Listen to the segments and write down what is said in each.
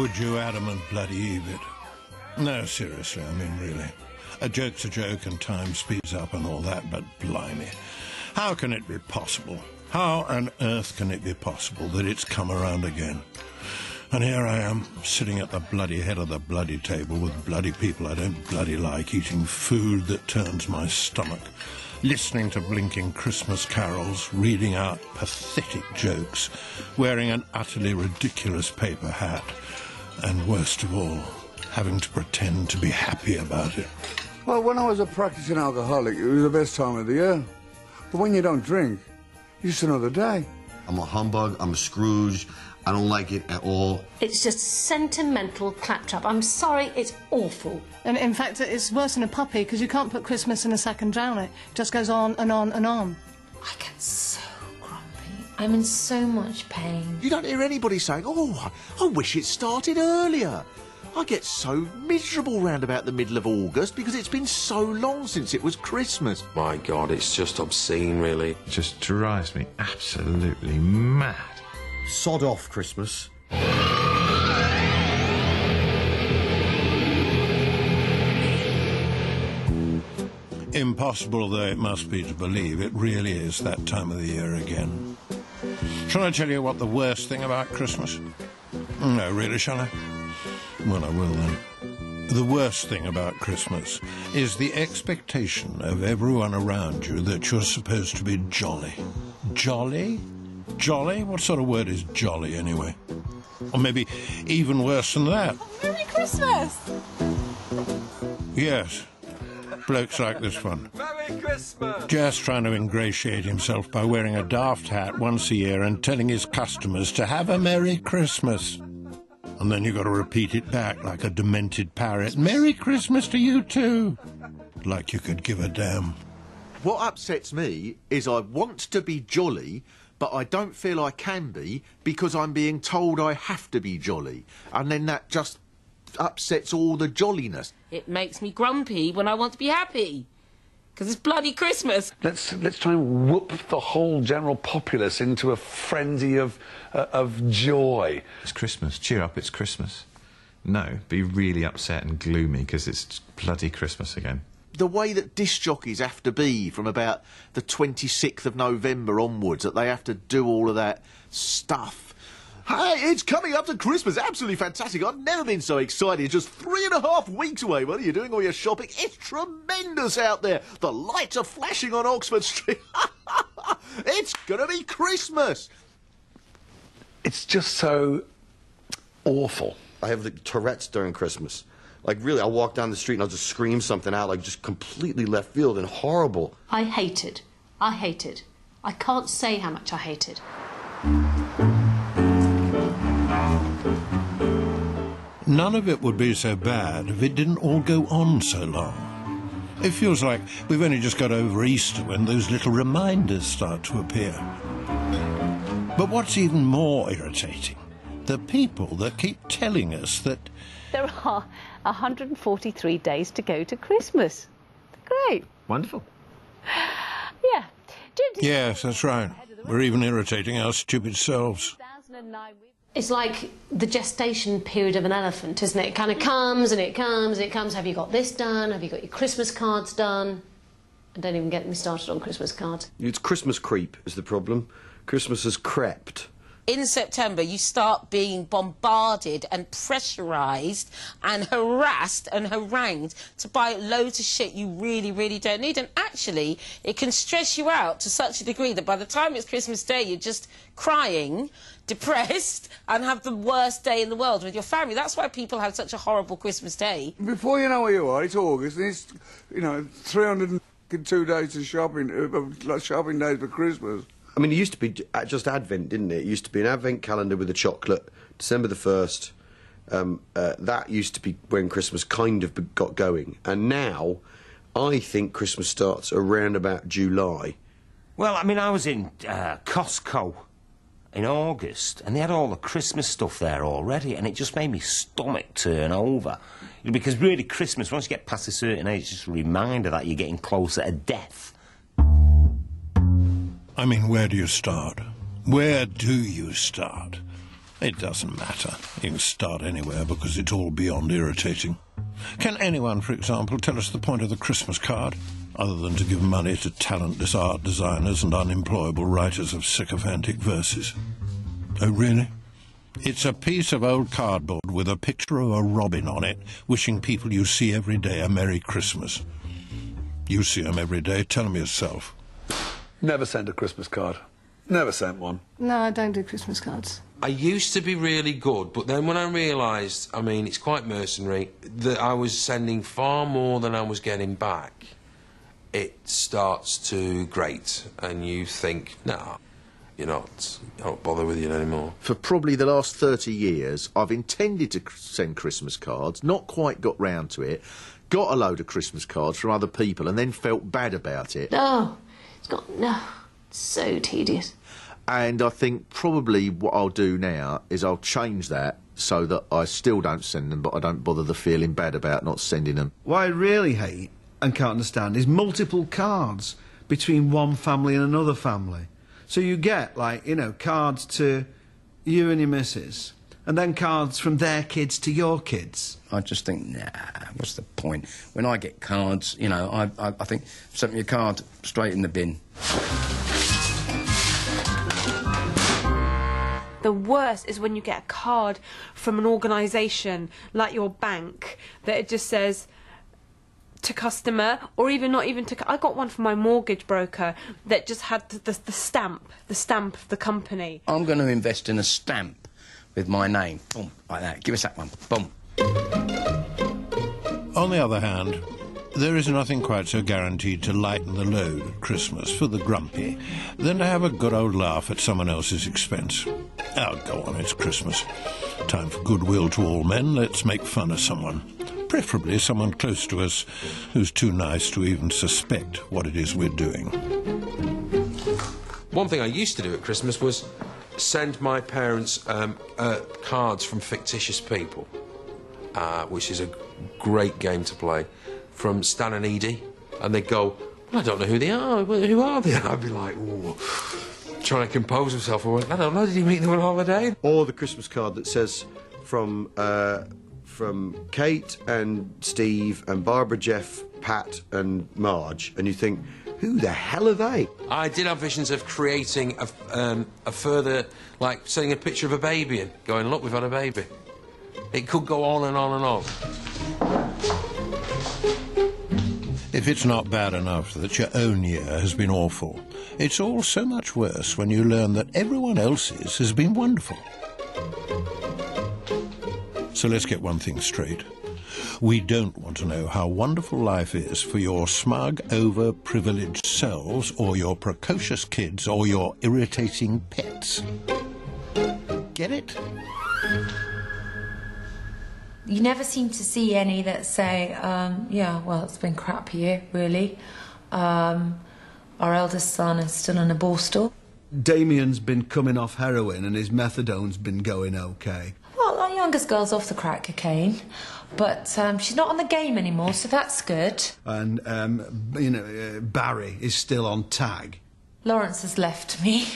Would you Adam and bloody Eve it? No, seriously, I mean, really. A joke's a joke and time speeds up and all that, but blimey. How can it be possible? How on earth can it be possible that it's come around again? And here I am, sitting at the bloody head of the bloody table with bloody people I don't bloody like, eating food that turns my stomach, listening to blinking Christmas carols, reading out pathetic jokes, wearing an utterly ridiculous paper hat, and worst of all, having to pretend to be happy about it. Well, when I was a practicing alcoholic, it was the best time of the year. But when you don't drink, it's just another day. I'm a humbug, I'm a Scrooge, I don't like it at all. It's just sentimental claptrap. I'm sorry, it's awful. And in fact, it's worse than a puppy, because you can't put Christmas in a sack and drown it. It just goes on and on and on. I get so grumpy. I'm in so much pain. You don't hear anybody saying, oh, I wish it started earlier. I get so miserable round about the middle of August because it's been so long since it was Christmas. My God, it's just obscene, really. It just drives me absolutely mad. Sod off, Christmas. Impossible though it must be to believe, it really is that time of the year again. Shall I tell you what the worst thing about Christmas? No, really, shall I? Well, I will then. The worst thing about Christmas is the expectation of everyone around you that you're supposed to be jolly. Jolly? Jolly? What sort of word is jolly, anyway? Or maybe even worse than that. Oh, Merry Christmas! Yes. Blokes like this one. Merry Christmas! Just trying to ingratiate himself by wearing a daft hat once a year and telling his customers to have a Merry Christmas. And then you've got to repeat it back like a demented parrot. Merry Christmas to you too! Like you could give a damn. What upsets me is I want to be jolly, but I don't feel I can be because I'm being told I have to be jolly. And then that just upsets all the jolliness. It makes me grumpy when I want to be happy. Because it's bloody Christmas. Let's try and whoop the whole general populace into a frenzy of joy. It's Christmas. Cheer up, it's Christmas. No, be really upset and gloomy because it's bloody Christmas again. The way that disc jockeys have to be from about the 26th of November onwards, that they have to do all of that stuff. Hey, it's coming up to Christmas. Absolutely fantastic. I've never been so excited. Just 3.5 weeks away. What are you doing all your shopping? It's tremendous out there. The lights are flashing on Oxford Street. It's going to be Christmas. It's just so awful. I have the Tourette's during Christmas. Like, really, I'll walk down the street and I'll just scream something out, like, just completely left field and horrible. I hate it. I hate it. I can't say how much I hate it. None of it would be so bad if it didn't all go on so long. It feels like we've only just got over Easter when those little reminders start to appear. But what's even more irritating, the people that keep telling us that there are 143 days to go to Christmas. Great. Wonderful. Yeah. yes, that's right. We're even irritating our stupid selves. It's like the gestation period of an elephant, isn't it? It kind of comes and it comes and it comes. Have you got this done? Have you got your Christmas cards done? And don't even get me started on Christmas cards. It's Christmas creep is the problem. Christmas has crept. In September, you start being bombarded and pressurised and harassed and harangued to buy loads of shit you really, really don't need. And actually, it can stress you out to such a degree that by the time it's Christmas Day, you're just crying, depressed, and have the worst day in the world with your family. That's why people have such a horrible Christmas Day. Before you know where you are, it's August, and it's, 302 days of shopping, like shopping days for Christmas. I mean, it used to be just Advent, didn't it? It used to be an Advent calendar with a chocolate, December the 1st. That used to be when Christmas kind of got going. And now, I think Christmas starts around about July. Well, I mean, I was in Costco in August, and they had all the Christmas stuff there already, and it just made me stomach turn over. Because really, Christmas, once you get past a certain age, it's just a reminder that you're getting closer to death. I mean, where do you start? Where do you start? It doesn't matter. You can start anywhere because it's all beyond irritating. Can anyone, for example, tell us the point of the Christmas card, other than to give money to talentless art designers and unemployable writers of sycophantic verses? Oh, really? It's a piece of old cardboard with a picture of a robin on it, wishing people you see every day a Merry Christmas. You see them every day. Tell them yourself. Never sent a Christmas card. Never sent one. No, I don't do Christmas cards. I used to be really good, but then when I realised, I mean, it's quite mercenary, that I was sending far more than I was getting back, it starts to grate, and you think, nah, I don't bother with you anymore. For probably the last 30 years, I've intended to send Christmas cards, not quite got round to it, got a load of Christmas cards from other people, and then felt bad about it. No, it's so tedious. And I think probably what I'll do now is I'll change that so that I still don't send them, but I don't bother the feeling bad about not sending them. What I really hate and can't understand is multiple cards between one family and another family. So you get, like, cards to you and your missus, and then cards from their kids to your kids. I just think, nah, what's the point? When I get cards, I think, send me a card straight in the bin. The worst is when you get a card from an organisation like your bank that it just says to customer, or even not even to... I got one from my mortgage broker that just had the stamp of the company. I'm going to invest in a stamp with my name. Boom, like that. Give us that one. Boom. On the other hand, there is nothing quite so guaranteed to lighten the load at Christmas for the grumpy than to have a good old laugh at someone else's expense. Oh, go on, it's Christmas. Time for goodwill to all men. Let's make fun of someone. Preferably someone close to us who's too nice to even suspect what it is we're doing. One thing I used to do at Christmas was send my parents cards from fictitious people, which is a great game to play, from Stan and Edie, and they'd go, well, I don't know who they are, who are they? And I'd be like, ooh, trying to compose myself. I don't know, did you meet them on holiday? Or the Christmas card that says from Kate and Steve and Barbara, Jeff, Pat and Marge, and you think, who the hell are they? I did have visions of creating a further, like, sending a picture of a baby and going, look, we've had a baby. It could go on and on and on. If it's not bad enough that your own year has been awful, it's all so much worse when you learn that everyone else's has been wonderful. So let's get one thing straight. We don't want to know how wonderful life is for your smug, over-privileged selves, or your precocious kids, or your irritating pets. Get it? You never seem to see any that say, yeah, well, it's been crap here, really. Our eldest son is still in a Borstal. Damien's been coming off heroin and his methadone's been going okay. Well, our youngest girl's off the crack cocaine, but she's not on the game anymore, so that's good. And, Barry is still on tag. Lawrence has left me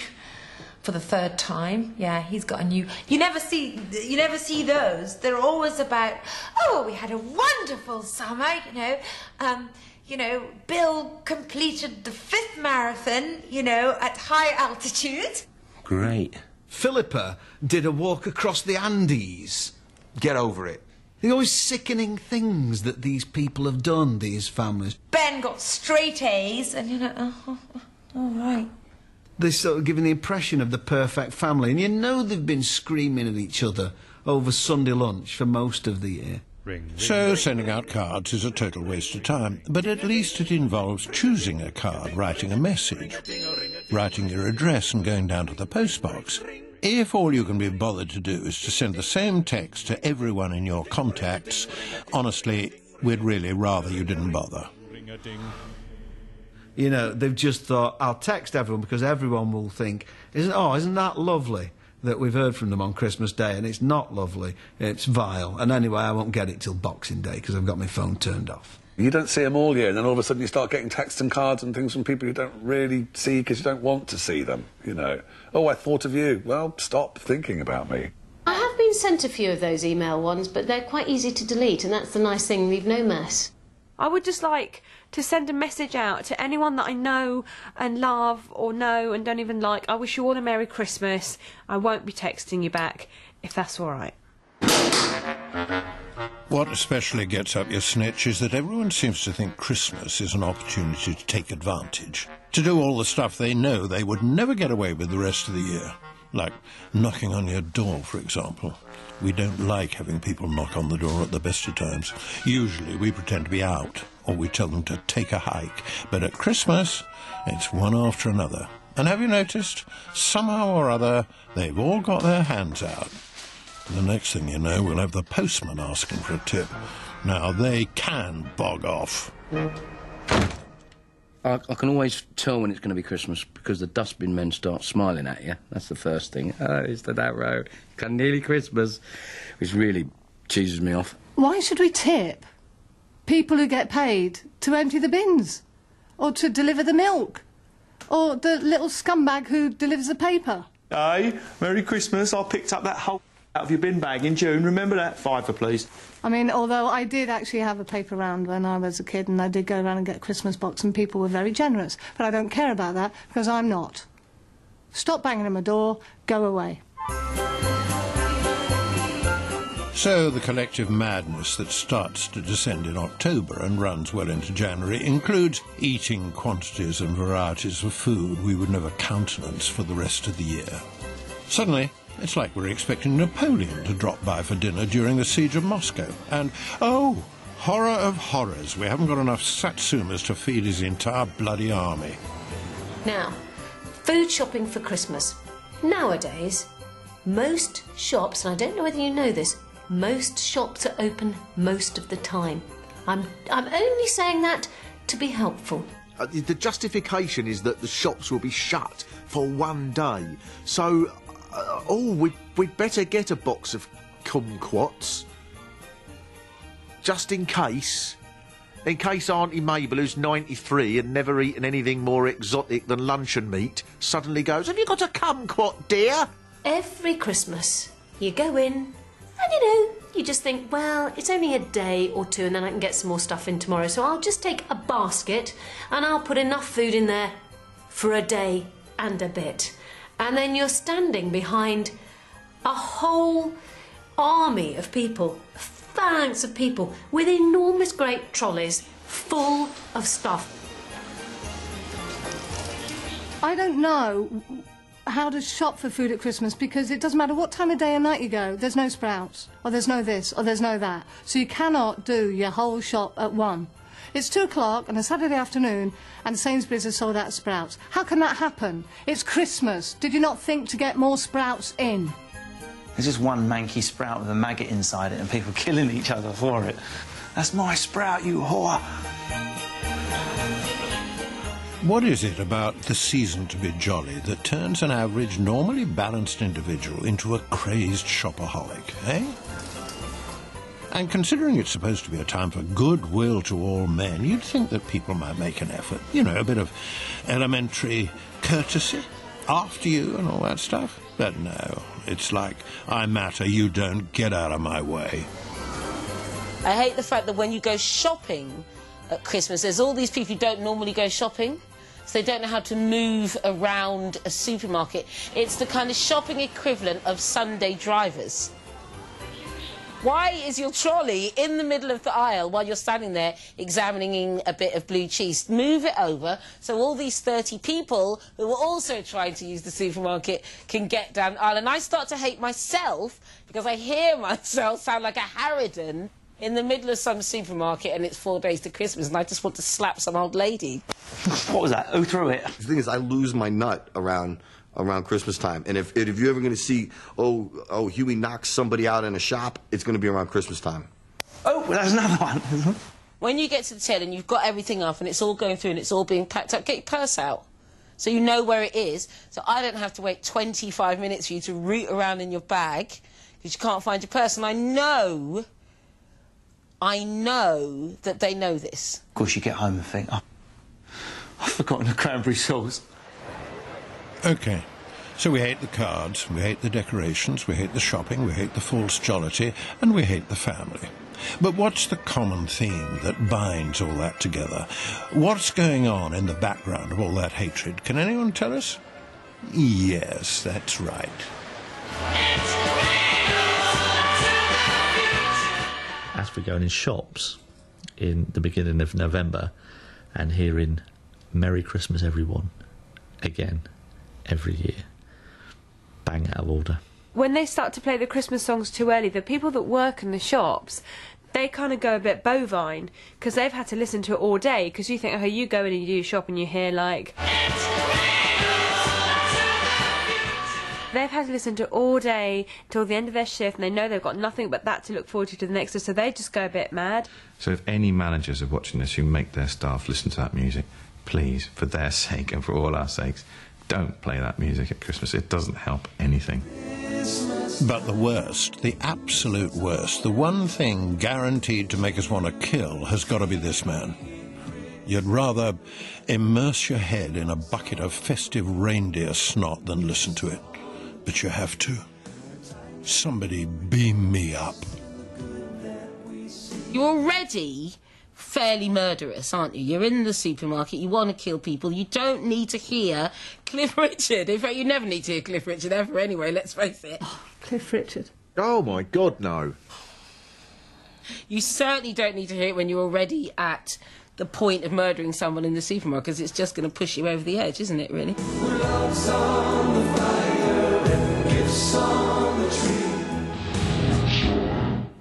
for the third time. Yeah, he's got a new... You never see those. They're always about, oh, we had a wonderful summer, Bill completed the 5th marathon, at high altitude. Great. Philippa did a walk across the Andes. Get over it. The always sickening things that these people have done, these families. Ben got straight A's, and all right. They're sort of giving the impression of the perfect family, and they've been screaming at each other over Sunday lunch for most of the year. So sending out cards is a total waste of time, but at least it involves choosing a card, writing a message, writing your address and going down to the postbox. If all you can be bothered to do is to send the same text to everyone in your contacts, honestly, we'd really rather you didn't bother. They've just thought, I'll text everyone because everyone will think, isn't that lovely that we've heard from them on Christmas Day? And it's not lovely, it's vile. And anyway, I won't get it till Boxing Day because I've got my phone turned off. You don't see them all year, and then all of a sudden you start getting texts and cards and things from people you don't really see because you don't want to see them, Oh, I thought of you. Well, stop thinking about me. sent a few of those email ones, but they're quite easy to delete, and that's the nice thing, leave no mess. I would just like to send a message out to anyone that I know and love or know and don't even like. I wish you all a Merry Christmas. I won't be texting you back, if that's all right. What especially gets up your snitch is that everyone seems to think Christmas is an opportunity to take advantage, to do all the stuff they know they would never get away with the rest of the year. Like knocking on your door, for example. We don't like having people knock on the door at the best of times. Usually we pretend to be out, or we tell them to take a hike. But at Christmas, it's one after another. And have you noticed? Somehow or other, they've all got their hands out. The next thing you know, we'll have the postman asking for a tip. Now, they can bog off. I can always tell when it's going to be Christmas because the dustbin men start smiling at you. That's the first thing. Oh, it's the that row. It's nearly Christmas. Which really cheeses me off. Why should we tip people who get paid to empty the bins? Or to deliver the milk? Or the little scumbag who delivers the paper? Hey, Merry Christmas. I picked up that whole out of your bin bag in June. Remember that? £5, please. I mean, although I did actually have a paper round when I was a kid, and I did go around and get a Christmas box, and people were very generous. But I don't care about that, because I'm not. Stop banging on my door, go away. So the collective madness that starts to descend in October and runs well into January includes eating quantities and varieties of food we would never countenance for the rest of the year. Suddenly, it's like we're expecting Napoleon to drop by for dinner during the siege of Moscow. And, oh, horror of horrors, we haven't got enough satsumas to feed his entire bloody army. Now, food shopping for Christmas. Nowadays, most shops, and I don't know whether you know this, most shops are open most of the time. I'm only saying that to be helpful. The justification is that the shops will be shut for one day. So, we'd better get a box of kumquats. Just in case. In case Auntie Mabel, who's 93 and never eaten anything more exotic than luncheon meat, suddenly goes, "Have you got a kumquat, dear?" Every Christmas, you go in, and you just think, well, it's only a day or two and then I can get some more stuff in tomorrow, so I'll just take a basket and I'll put enough food in there for a day and a bit. And then you're standing behind a whole army of people, phalanx of people, with enormous great trolleys full of stuff. I don't know how to shop for food at Christmas because it doesn't matter what time of day or night you go, there's no Sprouts, or there's no this, or there's no that. So you cannot do your whole shop at 1. It's 2 o'clock on a Saturday afternoon and Sainsbury's has sold out of Sprouts. How can that happen? It's Christmas. Did you not think to get more Sprouts in? There's just one manky Sprout with a maggot inside it and people killing each other for it. That's my Sprout, you whore! What is it about the season to be jolly that turns an average, normally balanced individual into a crazed shopaholic, eh? And considering it's supposed to be a time for goodwill to all men, you'd think that people might make an effort. You know, a bit of elementary courtesy, after you and all that stuff. But no, it's like, I matter, you don't, get out of my way. I hate the fact that when you go shopping at Christmas, there's all these people who don't normally go shopping, so they don't know how to move around a supermarket. It's the kind of shopping equivalent of Sunday drivers. Why is your trolley in the middle of the aisle while you're standing there examining a bit of blue cheese? Move it over so all these 30 people who are also trying to use the supermarket can get down the aisle. And I start to hate myself because I hear myself sound like a harridan in the middle of some supermarket and it's 4 days to Christmas and I just want to slap some old lady. What was that? Who threw it? The thing is, I lose my nut around Christmas time, and if you're ever going to see, oh, Huey knocks somebody out in a shop, it's going to be around Christmas time. Oh, well, there's another one. When you get to the till and you've got everything up and it's all going through and it's all being packed up, get your purse out so you know where it is, so I don't have to wait 25 minutes for you to root around in your bag because you can't find your purse. And I know that they know this. Of course, you get home and think, oh, I've forgotten the cranberry sauce. OK, So we hate the cards, we hate the decorations, we hate the shopping, we hate the false jollity, and we hate the family. But what's the common theme that binds all that together? What's going on in the background of all that hatred? Can anyone tell us? Yes, that's right. As we're going in shops in the beginning of November and hearing Merry Christmas everyone again every year, bang out of order. When they start to play the Christmas songs too early, the people that work in the shops, they kind of go a bit bovine because they've had to listen to it all day. Because you think, oh, you go in and you do your shop and you hear like... They've had to listen to it all day till the end of their shift, and they know they've got nothing but that to look forward to the next day, so they just go a bit mad. So if any managers are watching this who make their staff listen to that music, please, for their sake and for all our sakes, don't play that music at Christmas. It doesn't help anything. But the worst, the absolute worst, the one thing guaranteed to make us want to kill has got to be this man. You'd rather immerse your head in a bucket of festive reindeer snot than listen to it. But you have to. Somebody beam me up. You're already fairly murderous, aren't you? You're in the supermarket, you want to kill people, you don't need to hear Cliff Richard. In fact, you never need to hear Cliff Richard ever anyway, let's face it. Oh, Cliff Richard. Oh, my God, no. You certainly don't need to hear it when you're already at the point of murdering someone in the supermarket, because it's just going to push you over the edge, isn't it, really? Love's on the fire and gifts on the tree.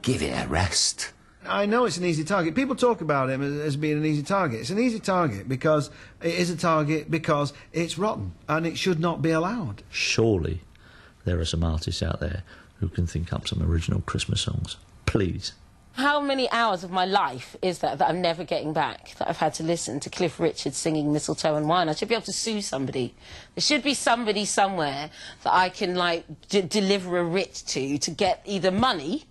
Give it a rest. I know it's an easy target. People talk about him as being an easy target. It's an easy target because it is a target because it's rotten and it should not be allowed. Surely there are some artists out there who can think up some original Christmas songs. Please. How many hours of my life is that I'm never getting back, that I've had to listen to Cliff Richard singing Mistletoe and Wine? I should be able to sue somebody. There should be somebody somewhere that I can, like, deliver a writ to get either money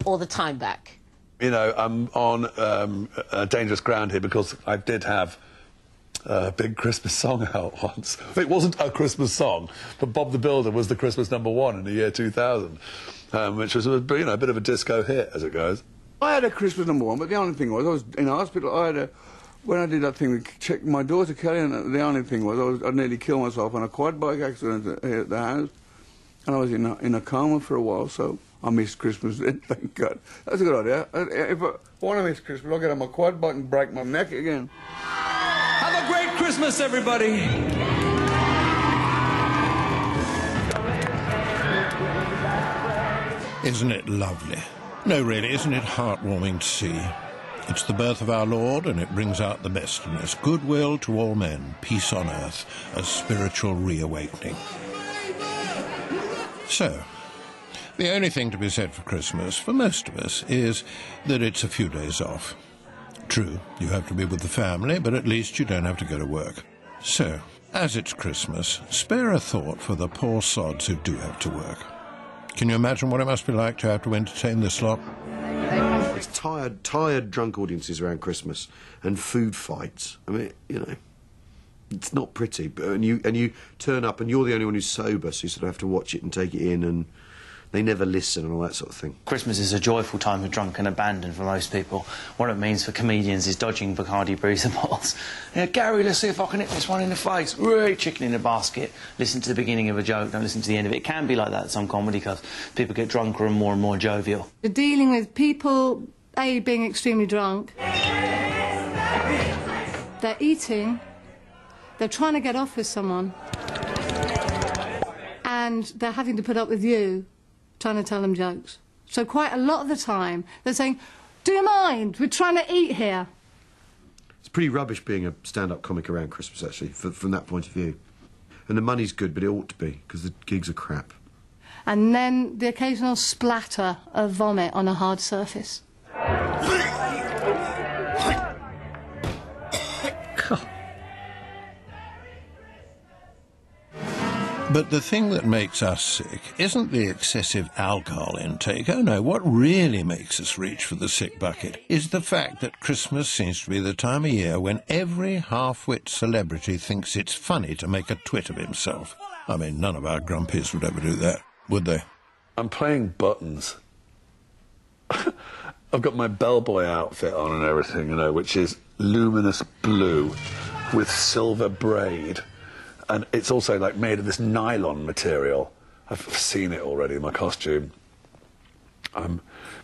or the time back. You know, I'm on dangerous ground here because I did have a big Christmas song out once. It wasn't a Christmas song, but Bob the Builder was the Christmas #1 in the year 2000, which was a bit of a disco hit, as it goes. I had a Christmas #1, but the only thing was, I was in hospital. When I did that thing with check my daughter Kelly, and the only thing was, I nearly killed myself on a quad bike accident here at the house, and I was in a coma for a while, so I missed Christmas then, thank God. That's a good idea. If I want to miss Christmas, I'll get on my quad bike and break my neck again. Have a great Christmas, everybody. Isn't it lovely? No, really, isn't it heartwarming to see? It's the birth of our Lord, and it brings out the best in us. Goodwill to all men, peace on earth, a spiritual reawakening. So, the only thing to be said for Christmas, for most of us, is that it's a few days off. True, you have to be with the family, but at least you don't have to go to work. So, as it's Christmas, spare a thought for the poor sods who do have to work. Can you imagine what it must be like to have to entertain this lot? It's tired drunk audiences around Christmas and food fights. I mean, you know, it's not pretty. But and you turn up and you're the only one who's sober, so you sort of have to watch it and take it in, and they never listen and all that sort of thing. Christmas is a joyful time of drunken abandon for most people. What it means for comedians is dodging Bacardi Breezer bottles. Yeah, Gary, let's see if I can hit this one in the face. Right, chicken in a basket. Listen to the beginning of a joke, don't listen to the end of it. It can be like that at some comedy clubs. People get drunker and more jovial. You're dealing with people, A, being extremely drunk. They're eating. They're trying to get off with someone. And they're having to put up with you trying to tell them jokes. So quite a lot of the time, they're saying, do you mind? We're trying to eat here. It's pretty rubbish being a stand-up comic around Christmas, actually, from that point of view. And the money's good, but it ought to be, because the gigs are crap. And then the occasional splatter of vomit on a hard surface. But the thing that makes us sick isn't the excessive alcohol intake. Oh no, what really makes us reach for the sick bucket is the fact that Christmas seems to be the time of year when every half-wit celebrity thinks it's funny to make a twit of himself. I mean, none of our grumpies would ever do that, would they? I'm playing buttons. I've got my bellboy outfit on and everything, you know, which is luminous blue with silver braid. And it's also, like, made of this nylon material. I've seen it already in my costume. I'm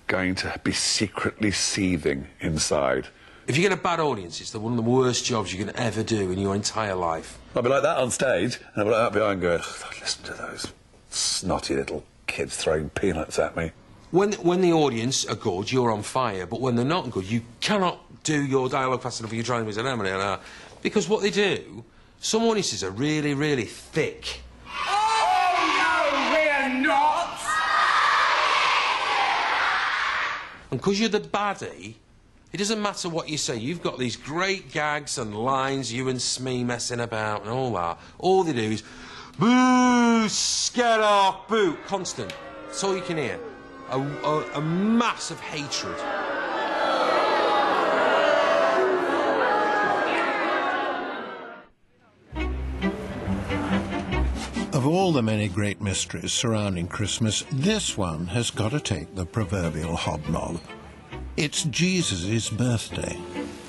going to be secretly seething inside. If you get a bad audience, it's one of the worst jobs you can ever do in your entire life. I'll be like that on stage, and I'll be like that behind going, listen to those snotty little kids throwing peanuts at me. When the audience are good, you're on fire, but when they're not good, you cannot do your dialogue fast enough. You're trying to say, because what they do, some audiences are really, really thick. Oh, no, we're not! And because you're the baddie, it doesn't matter what you say. You've got these great gags and lines, you and Smee messing about and all that. All they do is, boo, get off, boo, constant. That's all you can hear. A massive hatred. Of all the many great mysteries surrounding Christmas, this one has got to take the proverbial hobnob. It's Jesus' birthday.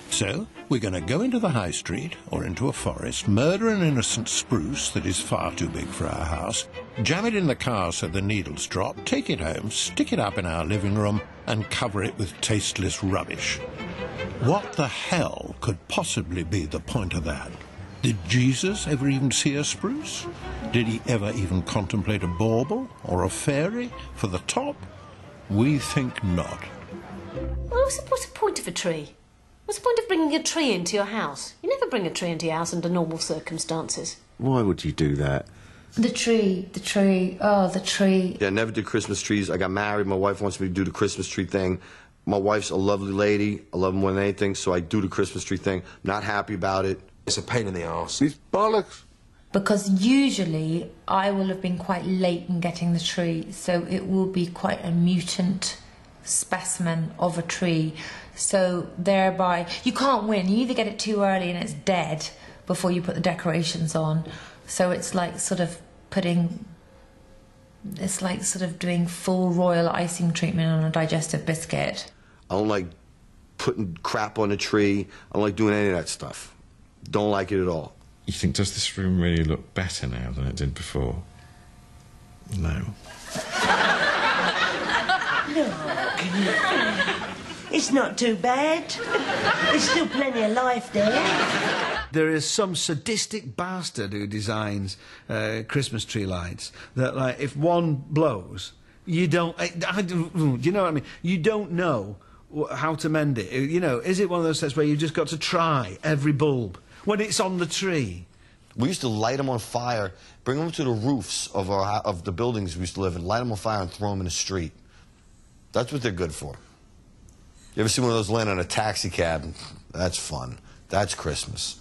So, we're going to go into the high street, or into a forest, murder an innocent spruce that is far too big for our house, jam it in the car so the needles drop, take it home, stick it up in our living room, and cover it with tasteless rubbish. What the hell could possibly be the point of that? Did Jesus ever even see a spruce? Did he ever even contemplate a bauble or a fairy for the top? We think not. Well, what's the point of a tree? What's the point of bringing a tree into your house? You never bring a tree into your house under normal circumstances. Why would you do that? The tree, oh, the tree. Yeah, I never did Christmas trees. I got married. My wife wants me to do the Christmas tree thing. My wife's a lovely lady. I love her more than anything, so I do the Christmas tree thing. Not happy about it. It's a pain in the arse. These bollocks. Because usually I will have been quite late in getting the tree, so it will be quite a mutant specimen of a tree. So thereby, you can't win. You either get it too early and it's dead before you put the decorations on. So it's like sort of doing full royal icing treatment on a digestive biscuit. I don't like putting crap on a tree. I don't like doing any of that stuff. Don't like it at all. You think, does this room really look better now than it did before? No. It's not too bad. There's still plenty of life there. There is some sadistic bastard who designs Christmas tree lights that, like, if one blows, you don't... do you know what I mean? You don't know how to mend it. You know, is it one of those sets where you've just got to try every bulb when it's on the tree? We used to light them on fire, bring them to the roofs of the buildings we used to live in, light them on fire and throw them in the street. That's what they're good for. You ever see one of those land on a taxi cab? That's fun. That's Christmas.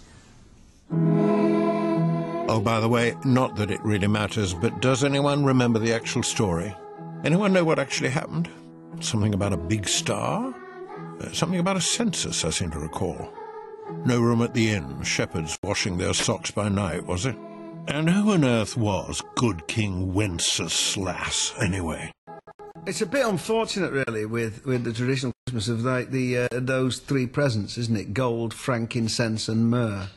Oh, by the way, not that it really matters, but does anyone remember the actual story? Anyone know what actually happened? Something about a big star? Something about a census, I seem to recall. No room at the inn, shepherds washing their socks by night, was it? And who on earth was good King Wenceslas, anyway? It's a bit unfortunate, really, with the traditional Christmas of like those three presents, isn't it? Gold, frankincense, and myrrh.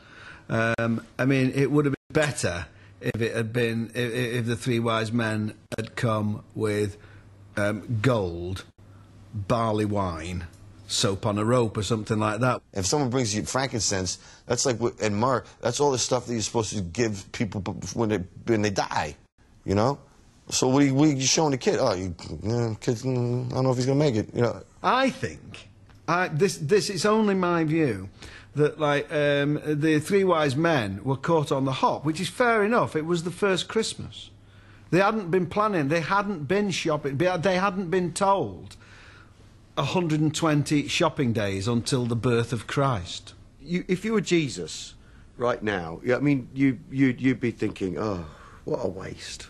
I mean, it would have been better if it had been if the three wise men had come with gold, barley wine, soap on a rope, or something like that. If someone brings you frankincense, that's like, and myrrh, that's all the stuff that you're supposed to give people when they die, you know? So what are you showing the kid? Oh, kid, I don't know if he's going to make it, you know? I think, this is only my view, that like the three wise men were caught on the hop, which is fair enough. It was the first Christmas. They hadn't been planning, they hadn't been shopping, they hadn't been told 120 shopping days until the birth of Christ. If you were Jesus right now, I mean, you'd be thinking, oh, what a waste.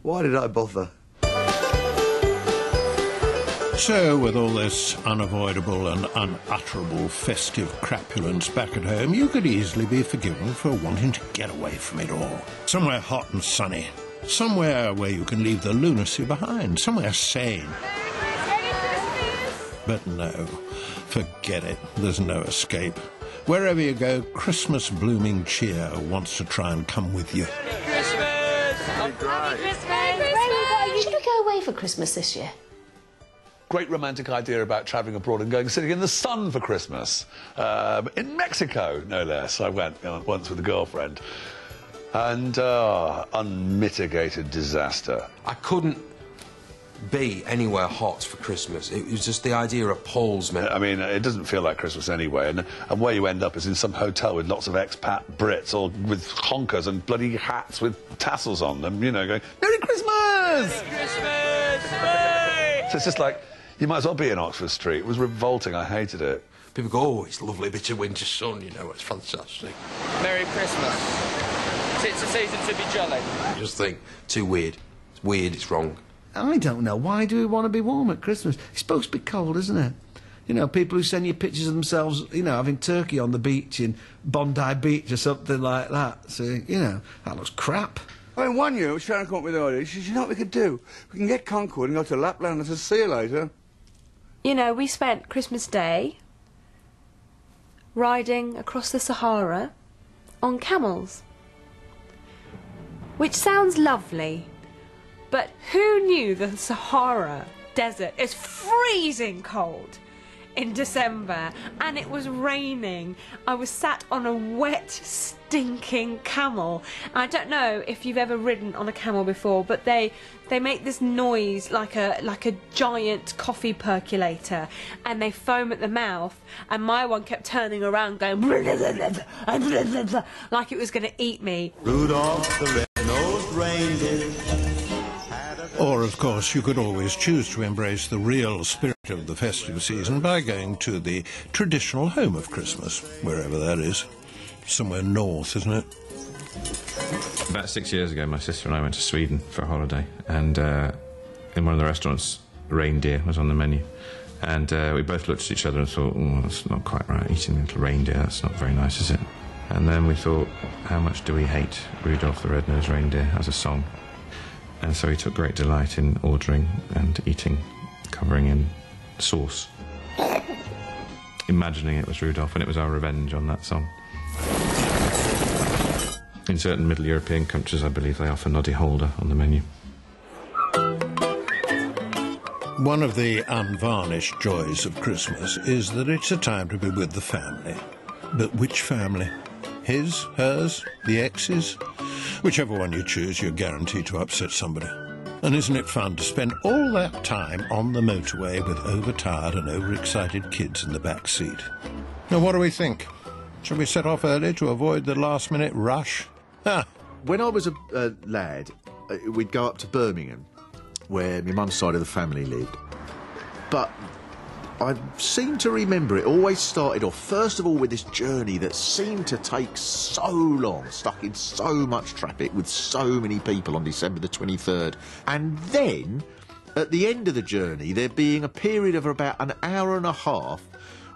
Why did I bother? So, with all this unavoidable and unutterable festive crapulence back at home, you could easily be forgiven for wanting to get away from it all. Somewhere hot and sunny. Somewhere where you can leave the lunacy behind. Somewhere sane. But no, forget it. There's no escape. Wherever you go, Christmas blooming cheer wants to try and come with you. Happy Christmas! Should we go away for Christmas this year? Great romantic idea about travelling abroad and going sitting in the sun for Christmas. In Mexico, no less. I went once with a girlfriend. And unmitigated disaster. I couldn't be anywhere hot for Christmas. It was just the idea appalls me. I mean, it doesn't feel like Christmas anyway, and where you end up is in some hotel with lots of expat Brits, or with honkers and bloody hats with tassels on them, you know, going, Merry Christmas! Merry Christmas! Hey! So it's just like, you might as well be in Oxford Street. It was revolting, I hated it. People go, oh, it's a lovely bit of winter sun, you know, it's fantastic. Merry Christmas. It's a season to be jolly. I just think, too weird. It's weird, it's wrong. I don't know. Why do we want to be warm at Christmas? It's supposed to be cold, isn't it? You know, people who send you pictures of themselves, you know, having turkey on the beach in Bondi Beach or something like that. So, you know, that looks crap. I mean, one year, Sharon came up with the idea. She said, you know what we could do? We can get Concord and go to Lapland. I said, see you later. You know, we spent Christmas Day riding across the Sahara on camels. Which sounds lovely, but who knew the Sahara Desert is freezing cold in December, and it was raining. I was sat on a wet, stinking camel. I don't know if you've ever ridden on a camel before, but they make this noise like a giant coffee percolator, and they foam at the mouth, and my one kept turning around going like it was going to eat me. Rudolph the red-nosed reindeer. Or, of course, you could always choose to embrace the real spirit of the festive season by going to the traditional home of Christmas, wherever that is. Somewhere north, isn't it? About 6 years ago, my sister and I went to Sweden for a holiday, and in one of the restaurants, reindeer was on the menu. And we both looked at each other and thought, oh, that's not quite right, eating a little reindeer, that's not very nice, is it? And then we thought, how much do we hate Rudolph the Red-Nosed Reindeer as a song? And so we took great delight in ordering and eating, covering in sauce, imagining it was Rudolph, and it was our revenge on that song. In certain Middle European countries, I believe they offer Noddy Holder on the menu. One of the unvarnished joys of Christmas is that it's a time to be with the family. But which family? His, hers, the ex's? Whichever one you choose, you're guaranteed to upset somebody. And isn't it fun to spend all that time on the motorway with overtired and overexcited kids in the back seat? Now, what do we think? Shall we set off early to avoid the last-minute rush? When I was a lad, we'd go up to Birmingham, where my mum's side of the family lived. But I seem to remember it always started off, first of all, with this journey that seemed to take so long, stuck in so much traffic with so many people on December the 23rd. And then, at the end of the journey, there being a period of about an hour and a half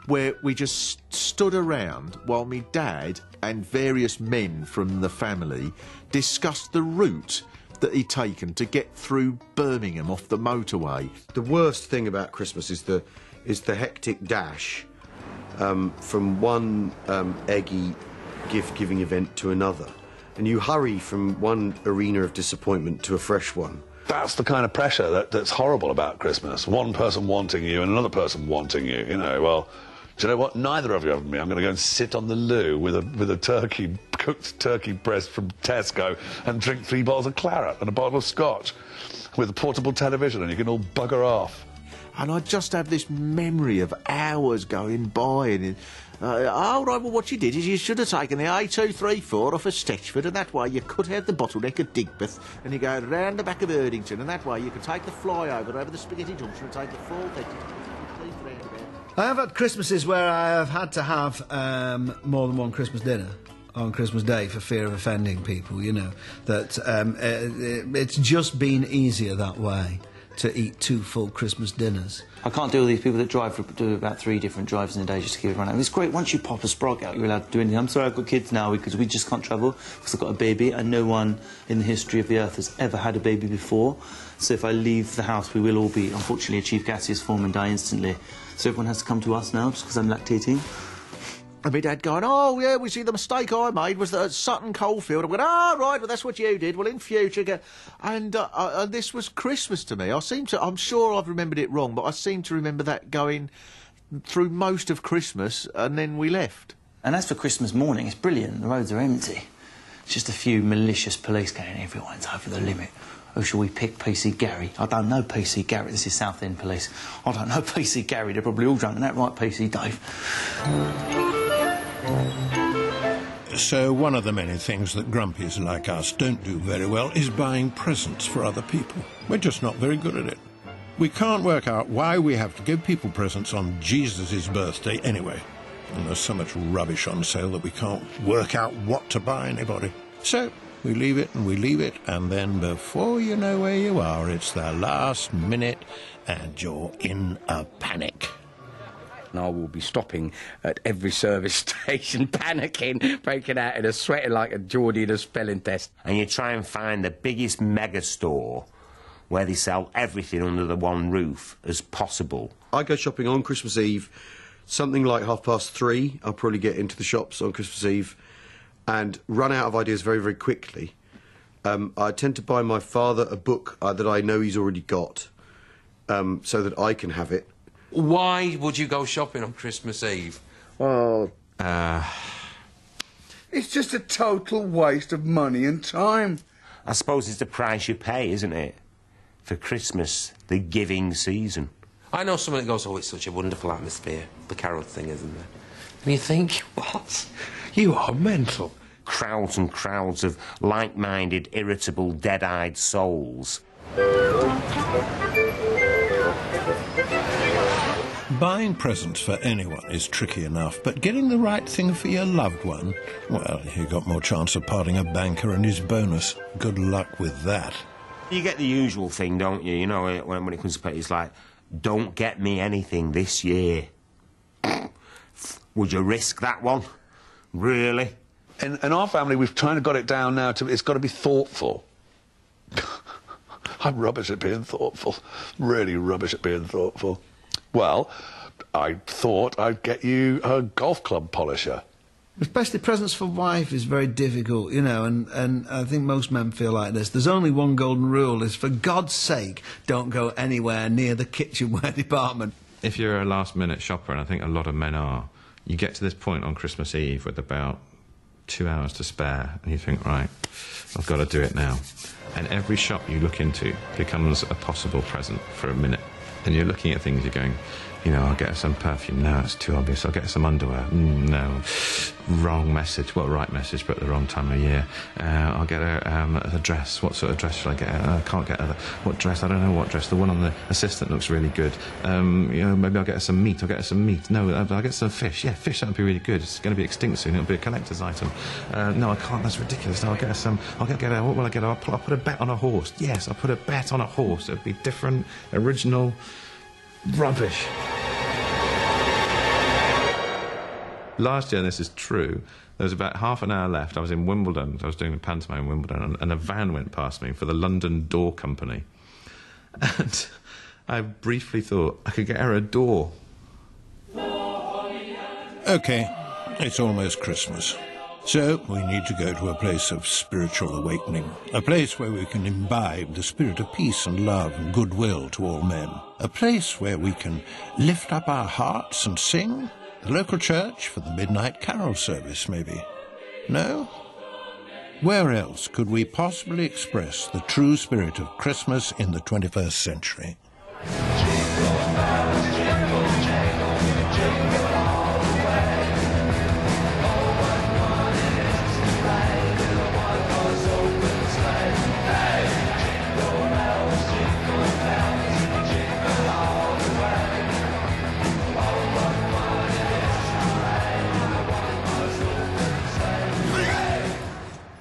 where we just stood around while my dad and various men from the family discussed the route that he'd taken to get through Birmingham off the motorway. The worst thing about Christmas is the hectic dash from one eggy gift-giving event to another. And you hurry from one arena of disappointment to a fresh one. That's the kind of pressure that's horrible about Christmas. One person wanting you and another person wanting you, you know. Well, do you know what? Neither of you have me. I'm going to go and sit on the loo with a cooked turkey breast from Tesco and drink 3 bottles of claret and a bottle of scotch with a portable television, and you can all bugger off. And I just have this memory of hours going by, and oh, right, well, what you did is you should have taken the A234 off of Stechford, and that way you cut out the bottleneck at Digbeth, and you go round the back of Erdington, and that way you can take the flyover over the Spaghetti Junction and take the 450. I have had Christmases where I have had to have more than one Christmas dinner on Christmas Day for fear of offending people, you know, that it's just been easier that way to eat 2 full Christmas dinners. I can't deal with these people that do about 3 different drives in a day just to keep everyone out. It's great, once you pop a sprog out, you're allowed to do anything. I'm sorry I've got kids now because we just can't travel, because I've got a baby, and no one in the history of the earth has ever had a baby before. So if I leave the house, we will all be, unfortunately, achieve gaseous form and die instantly. So everyone has to come to us now, just because I'm lactating. And my dad going, oh, yeah, we see the mistake I made was that at Sutton Coldfield. I went, oh, right, well, that's what you did. Well, in future... And this was Christmas to me. I'm sure I've remembered it wrong, but I seem to remember that going through most of Christmas, and then we left. And as for Christmas morning, it's brilliant. The roads are empty. It's just a few malicious police going, everyone's over the limit. Who shall we pick? PC Gary. I don't know PC Gary. This is Southend Police. I don't know PC Gary. They're probably all drunk. Isn't that right, PC Dave? So one of the many things that grumpies like us don't do very well is buying presents for other people. We're just not very good at it. We can't work out why we have to give people presents on Jesus' birthday anyway. And there's so much rubbish on sale that we can't work out what to buy anybody. So we leave it, and then before you know where you are, it's the last minute and you're in a panic. And I will be stopping at every service station, panicking, breaking out in a sweating like a Geordie in a spelling test. And you try and find the biggest mega store where they sell everything under the one roof as possible. I go shopping on Christmas Eve, something like 3:30. I'll probably get into the shops on Christmas Eve and run out of ideas very, very quickly. I tend to buy my father a book that I know he's already got, so that I can have it. Why would you go shopping on Christmas Eve? Well, it's just a total waste of money and time. I suppose it's the price you pay, isn't it? For Christmas, the giving season. I know someone that goes, oh, it's such a wonderful atmosphere. The carol thing, isn't there? And you think, what? You are mental. Crowds and crowds of like-minded, irritable, dead-eyed souls. Buying presents for anyone is tricky enough, but getting the right thing for your loved one, well, you got more chance of parting a banker and his bonus. Good luck with that. You get the usual thing, don't you? You know, when it comes to pay, it's like, don't get me anything this year. Would you risk that one? Really? In our family, we've kind of got it down now to it's got to be thoughtful. I'm rubbish at being thoughtful. Really rubbish at being thoughtful. Well, I thought I'd get you a golf club polisher. Especially presents for wife is very difficult, you know, and I think most men feel like this. There's only one golden rule, is for God's sake, don't go anywhere near the kitchenware department. If you're a last-minute shopper, and I think a lot of men are, you get to this point on Christmas Eve with about 2 hours to spare, and you think, right, I've got to do it now. And every shop you look into becomes a possible present for a minute. And you're looking at things, you're going, you know, I'll get her some perfume. No, it's too obvious. I'll get her some underwear. No. Wrong message. Well, right message, but at the wrong time of year. I'll get her a dress. What sort of dress should I get her? I can't get her... What dress? I don't know what dress. The one on the assistant looks really good. You know, maybe I'll get her some meat. I'll get her some meat. No, I'll get some fish. Yeah, fish, that would be really good. It's going to be extinct soon. It'll be a collector's item. No, I can't. That's ridiculous. No, I'll get her some... What will I get her? I'll put a bet on a horse. Yes, I'll put a bet on a horse. It'll be different, original... rubbish. Last year, and this is true, there was about half an hour left. I was in Wimbledon. I was doing the pantomime in Wimbledon, and a van went past me for the London Door Company. And I briefly thought I could get her a door. OK, it's almost Christmas. So we need to go to a place of spiritual awakening, a place where we can imbibe the spirit of peace and love and goodwill to all men, a place where we can lift up our hearts and sing, the local church for the midnight carol service, maybe. No? Where else could we possibly express the true spirit of Christmas in the 21st century?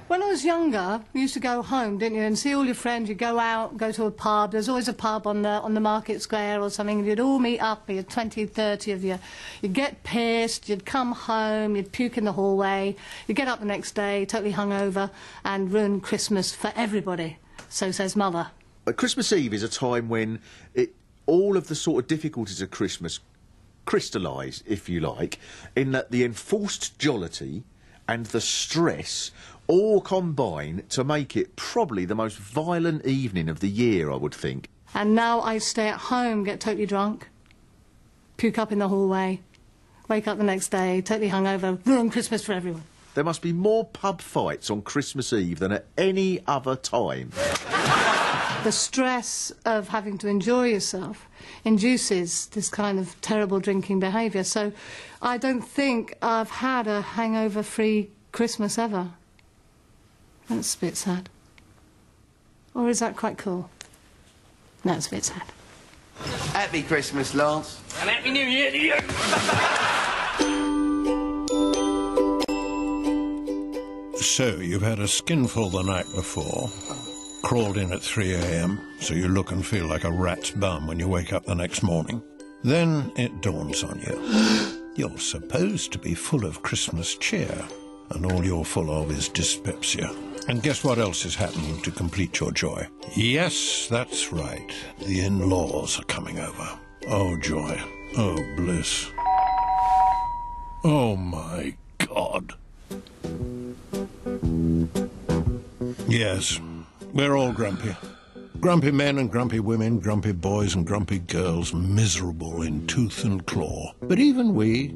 When I was younger, younger, you used to go home, didn't you, and see all your friends. You'd go out, go to a pub. There's always a pub on the market square or something. And you'd all meet up. You'd 20, 30 of you. You'd get pissed. You'd come home. You'd puke in the hallway. You'd get up the next day, totally hungover, and ruin Christmas for everybody. So says Mother. Christmas Eve is a time when all of the sort of difficulties of Christmas crystallise, if you like, in that the enforced jollity and the stress all combine to make it probably the most violent evening of the year, I would think. And now I stay at home, get totally drunk, puke up in the hallway, wake up the next day, totally hungover, ruin Christmas for everyone. There must be more pub fights on Christmas Eve than at any other time. The stress of having to enjoy yourself induces this kind of terrible drinking behaviour. So I don't think I've had a hangover-free Christmas ever. That's a bit sad. Or is that quite cool? No, it's a bit sad. Happy Christmas, Lance. And Happy New Year to you! So, you've had a skinful the night before, crawled in at 3 a.m, so you look and feel like a rat's bum when you wake up the next morning. Then it dawns on you. You're supposed to be full of Christmas cheer, and all you're full of is dyspepsia. And guess what else is happening to complete your joy? Yes, that's right. The in-laws are coming over. Oh, joy. Oh, bliss. Oh, my God. Yes, we're all grumpy. Grumpy men and grumpy women, grumpy boys and grumpy girls, miserable in tooth and claw. But even we,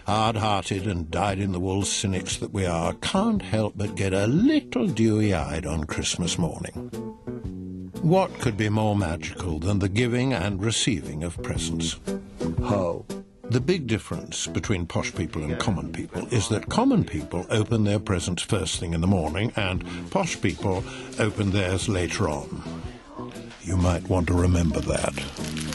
hard-hearted and dyed-in-the-wool cynics that we are, can't help but get a little dewy-eyed on Christmas morning. What could be more magical than the giving and receiving of presents? How? The big difference between posh people and common people is that common people open their presents first thing in the morning and posh people open theirs later on. You might want to remember that.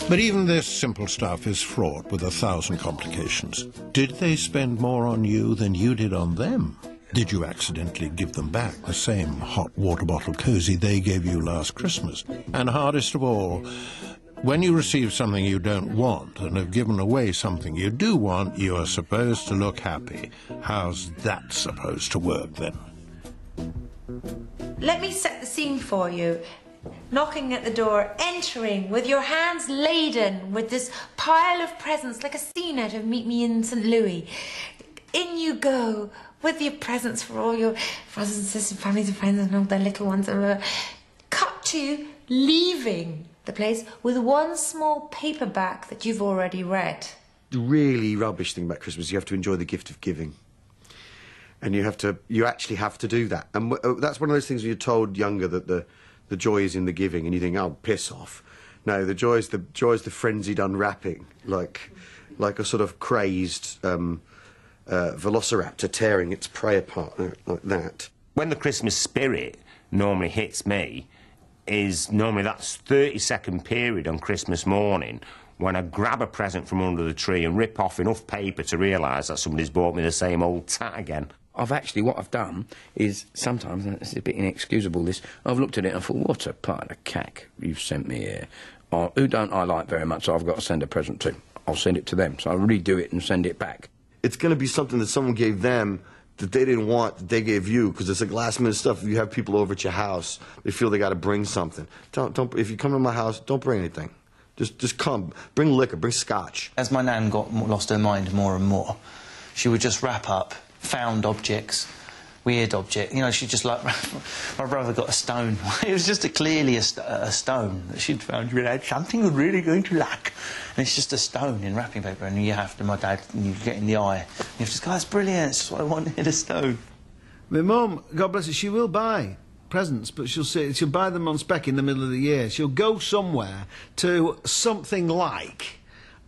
But even this simple stuff is fraught with 1,000 complications. Did they spend more on you than you did on them? Did you accidentally give them back the same hot water bottle cozy they gave you last Christmas? And hardest of all, when you receive something you don't want and have given away something you do want, you are supposed to look happy. How's that supposed to work, then? Let me set the scene for you. Knocking at the door, entering with your hands laden with this pile of presents like a scene out of Meet Me in St. Louis. In you go with your presents for all your brothers and sisters, families and friends and all their little ones. Cut to leaving the place with one small paperback that you've already read. The really rubbish thing about Christmas, you have to enjoy the gift of giving. And you actually have to do that. And that's one of those things where you're told younger that the joy is in the giving, and you think, oh, piss off. No, the joy is the frenzied unwrapping, like a sort of crazed velociraptor tearing its prey apart, like that. When the Christmas spirit normally hits me is normally that 30-second period on Christmas morning when I grab a present from under the tree and rip off enough paper to realise that somebody's bought me the same old tat again. What I've done is sometimes, and it's a bit inexcusable this, I've looked at it and thought, what a pile of cack you've sent me here. Who don't I like very much, so I've got to send a present to. I'll send it to them, so I'll redo it and send it back. It's going to be something that someone gave them that they didn't want, that they gave you, because it's like last-minute stuff. If you have people over at your house, they feel they got to bring something. Don't. If you come to my house, don't bring anything. Just come. Bring liquor, bring scotch. As my nan lost her mind more and more, she would just wrap up found objects, weird objects. You know, she just like... My brother got a stone. It was just clearly a stone that she'd found. You had something you're really going to like. And it's just a stone in wrapping paper, and you have to, my dad, and you get in the eye. You have to go, that's brilliant, it's just what I wanted, a stone. My mum, God bless her, she will buy presents, but she'll buy them on spec in the middle of the year. She'll go somewhere to something like...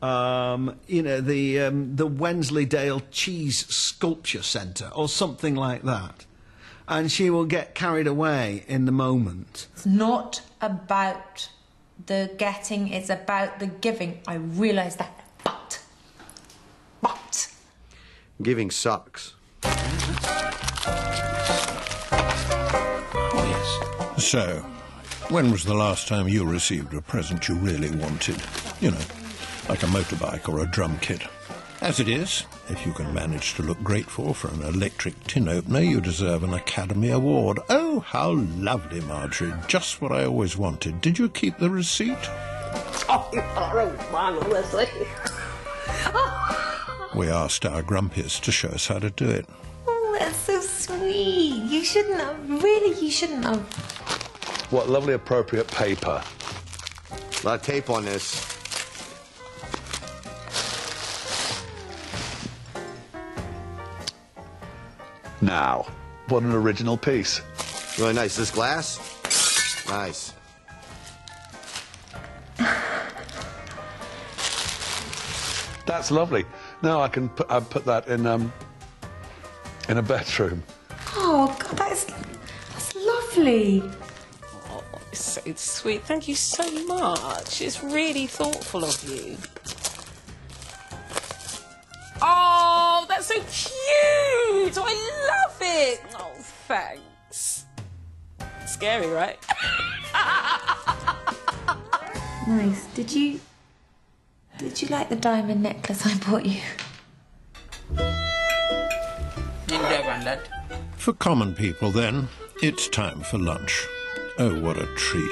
you know, the Wensleydale Cheese Sculpture Centre or something like that. And she will get carried away in the moment. It's not about the getting, it's about the giving. I realise that. But... Giving sucks. So, when was the last time you received a present you really wanted? You know, like a motorbike or a drum kit. As it is, if you can manage to look grateful for an electric tin opener, you deserve an Academy Award. Oh, how lovely, Marjorie. Just what I always wanted. Did you keep the receipt? Oh, honestly. We asked our grumpies to show us how to do it. Oh, that's so sweet. You shouldn't have. Really, you shouldn't have. What lovely appropriate paper. A lot of tape on this. Now, what an original piece. Really nice. This glass? Nice. That's lovely. Now I can put that in a bedroom. Oh, God, that's lovely. Oh, it's so sweet. Thank you so much. It's really thoughtful of you. Oh, that's so cute! I love it! Oh, thanks. Scary, right? Nice. Did you like the diamond necklace I bought you? For common people, then, it's time for lunch. Oh, what a treat.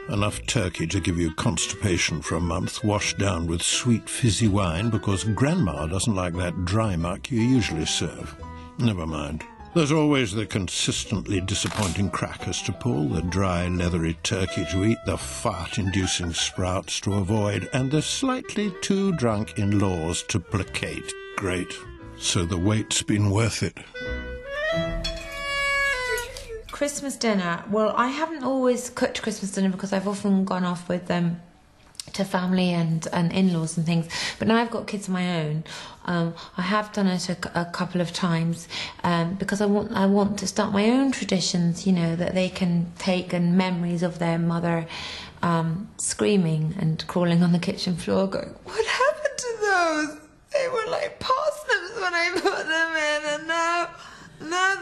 Enough turkey to give you constipation for a month, washed down with sweet fizzy wine because Grandma doesn't like that dry muck you usually serve. Never mind. There's always the consistently disappointing crackers to pull, the dry, leathery turkey to eat, the fart-inducing sprouts to avoid, and the slightly too drunk in-laws to placate. Great. So the wait's been worth it. Christmas dinner. Well, I haven't always cooked Christmas dinner because I've often gone off with them to family and in-laws and things. But now I've got kids of my own. I have done it a couple of times because I want to start my own traditions. You know, that they can take, and memories of their mother screaming and crawling on the kitchen floor, going, "What happened to those? They were like parsnips when I put them in, and now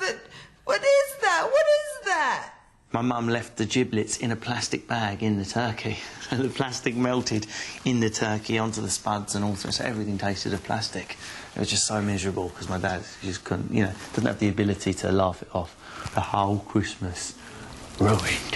that. What is that? What is that?" My mum left the giblets in a plastic bag in the turkey. And the plastic melted in the turkey onto the spuds and all through, so everything tasted of plastic. It was just so miserable because my dad just couldn't, you know, doesn't have the ability to laugh it off. The whole Christmas ruined.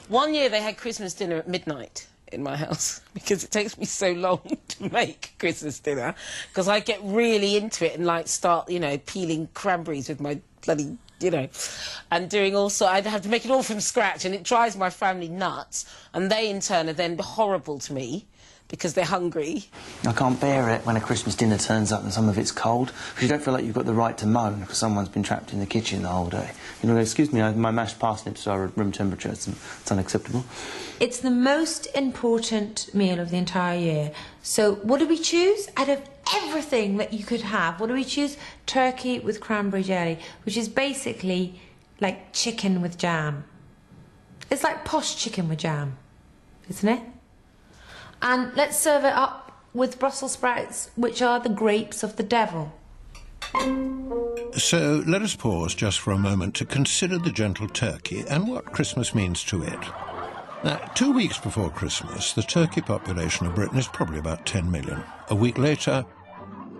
One year they had Christmas dinner at midnight in my house because it takes me so long to make Christmas dinner because I get really into it and like start, you know, peeling cranberries with my bloody, you know, and doing also, I'd have to make it all from scratch, and it drives my family nuts, and they in turn are then horrible to me because they're hungry. I can't bear it when a Christmas dinner turns up and some of it's cold, because you don't feel like you've got the right to moan because someone's been trapped in the kitchen the whole day. You know, excuse me, my mashed parsnips are at room temperature. It's unacceptable. It's the most important meal of the entire year. So what do we choose? Out of everything that you could have, what do we choose? Turkey with cranberry jelly, which is basically like chicken with jam. It's like posh chicken with jam, isn't it? And let's serve it up with Brussels sprouts, which are the grapes of the devil. So let us pause just for a moment to consider the gentle turkey and what Christmas means to it. Now, 2 weeks before Christmas, the turkey population of Britain is probably about 10 million. A week later,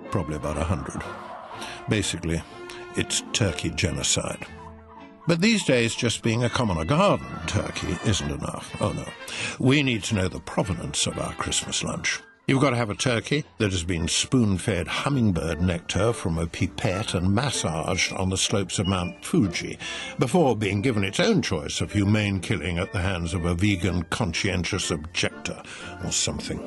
probably about 100. Basically, it's turkey genocide. But these days, just being a common or garden turkey isn't enough. Oh, no. We need to know the provenance of our Christmas lunch. You've got to have a turkey that has been spoon-fed hummingbird nectar from a pipette and massaged on the slopes of Mount Fuji before being given its own choice of humane killing at the hands of a vegan conscientious objector or something.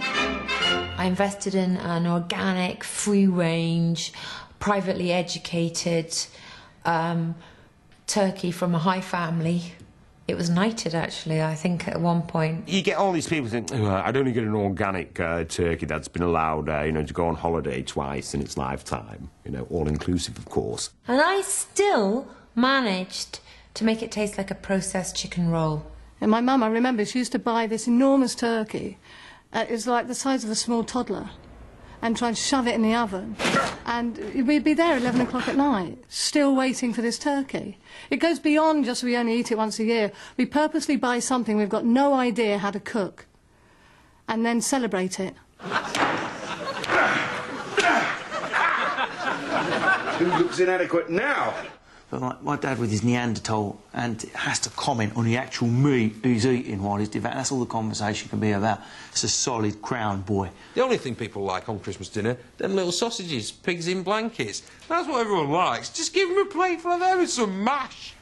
I invested in an organic, free-range, privately educated turkey from a high family. It was knighted, actually, I think, at one point. You get all these people think, oh, I'd only get an organic turkey that's been allowed, you know, to go on holiday twice in its lifetime. You know, all-inclusive, of course. And I still managed to make it taste like a processed chicken roll. And my mum, I remember, she used to buy this enormous turkey. It was like the size of a small toddler. and try and shove it in the oven. And we'd be there 11 o'clock at night, still waiting for this turkey. It goes beyond just we only eat it once a year. We purposely buy something we've got no idea how to cook and then celebrate it. Who looks inadequate now? But my dad with his Neanderthal and has to comment on the actual meat he's eating while he's devout. That's all the conversation can be about. It's a solid crown, boy. The only thing people like on Christmas dinner, them little sausages, pigs in blankets. That's what everyone likes. Just give them a plate full of them and some mash.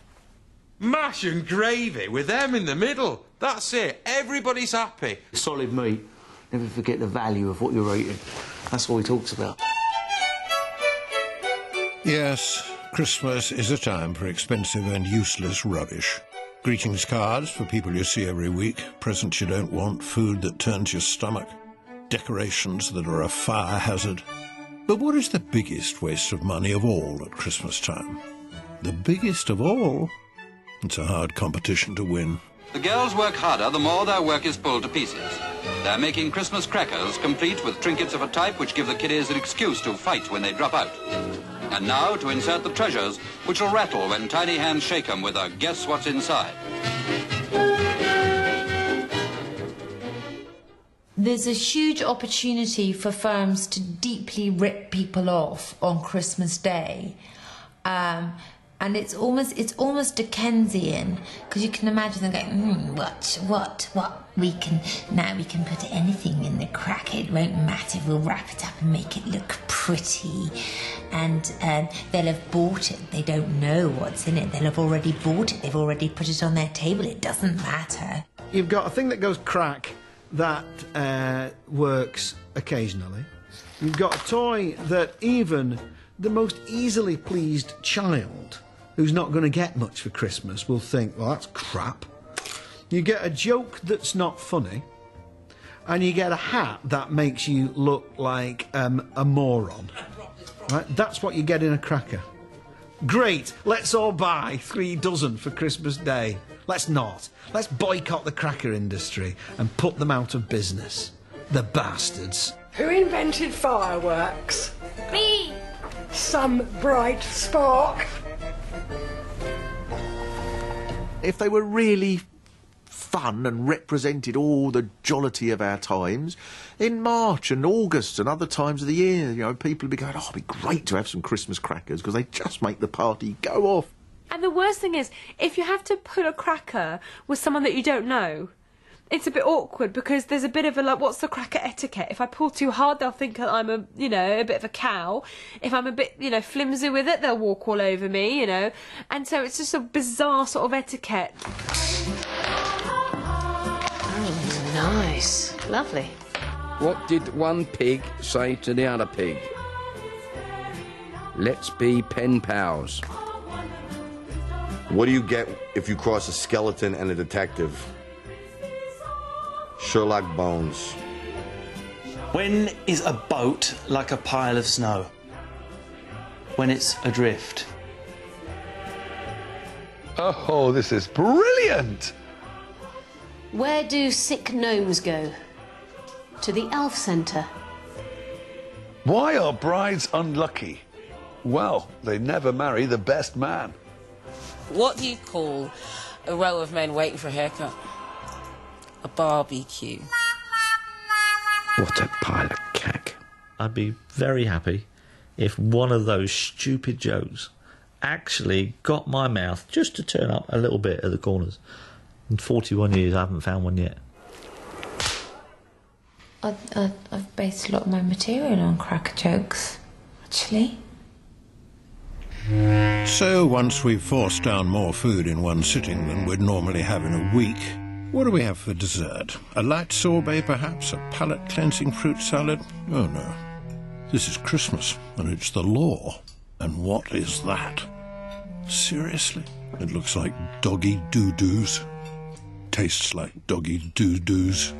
Mash and gravy with them in the middle. That's it. Everybody's happy. Solid meat. Never forget the value of what you're eating. That's all he talks about. Yes, Christmas is a time for expensive and useless rubbish. Greetings cards for people you see every week, presents you don't want, food that turns your stomach, decorations that are a fire hazard. But what is the biggest waste of money of all at Christmas time? The biggest of all? It's a hard competition to win. The girls work harder the more their work is pulled to pieces. They're making Christmas crackers complete with trinkets of a type which give the kiddies an excuse to fight when they drop out. And now to insert the treasures, which will rattle when tiny hands shake them with a guess what's inside. There's a huge opportunity for firms to deeply rip people off on Christmas Day. And it's almost Dickensian, because you can imagine them going, what, we can put anything in the cracker, it won't matter, we'll wrap it up and make it look pretty. And they'll have bought it, they don't know what's in it, they'll have already bought it, they've already put it on their table, it doesn't matter. You've got a thing that goes crack that works occasionally. You've got a toy that even the most easily pleased child who's not going to get much for Christmas will think, well, that's crap. You get a joke that's not funny, and you get a hat that makes you look like a moron. Right? That's what you get in a cracker. Great, let's all buy 3 dozen for Christmas Day. Let's not. Let's boycott the cracker industry and put them out of business. The bastards. Who invented fireworks? Me! Some bright spark. If they were really fun and represented all the jollity of our times, in March and August and other times of the year, you know, people would be going, oh, it'd be great to have some Christmas crackers, because they just make the party go off. And the worst thing is, if you have to put a cracker with someone that you don't know, it's a bit awkward, because there's a bit of a, like, what's the cracker etiquette? If I pull too hard, they'll think I'm a, you know, a bit of a cow. If I'm a bit, you know, flimsy with it, they'll walk all over me, you know. And so it's just a bizarre sort of etiquette. Oh, nice. Lovely. What did one pig say to the other pig? Let's be pen pals. What do you get if you cross a skeleton and a detective? Sherlock Bones. When is a boat like a pile of snow? When it's adrift. Oh, this is brilliant! Where do sick gnomes go? To the elf centre. Why are brides unlucky? Well, they never marry the best man. What do you call a row of men waiting for a haircut? A barbecue. What a pile of cack. I'd be very happy if one of those stupid jokes actually got my mouth just to turn up a little bit at the corners. In 41 years, I haven't found one yet. I've based a lot of my material on cracker jokes, actually. So once we've forced down more food in one sitting than we'd normally have in a week, what do we have for dessert? A light sorbet, perhaps? A palate-cleansing fruit salad? Oh, no. This is Christmas, and it's the law. And what is that? Seriously? It looks like doggy doo-doos. Tastes like doggy doo-doos.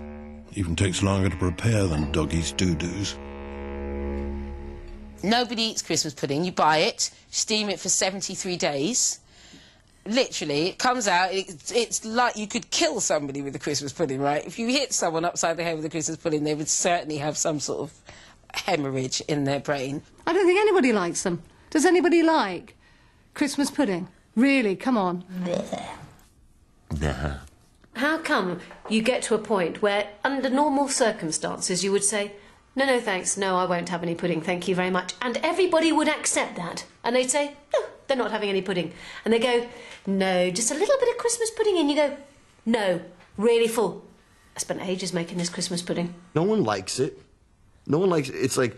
Even takes longer to prepare than doggy's doo-doos. Nobody eats Christmas pudding. You buy it, steam it for 73 days. Literally, it comes out, it's like you could kill somebody with a Christmas pudding, right? If you hit someone upside the head with a Christmas pudding, they would certainly have some sort of hemorrhage in their brain. I don't think anybody likes them. Does anybody like Christmas pudding? Really, come on. Nah. How come you get to a point where, under normal circumstances, you would say, no, no, thanks, no, I won't have any pudding, thank you very much, and everybody would accept that, and they'd say, no, they're not having any pudding, and they go, no, just a little bit of Christmas pudding, and you go, no, really full. I spent ages making this Christmas pudding. No one likes it. No one likes it. It's like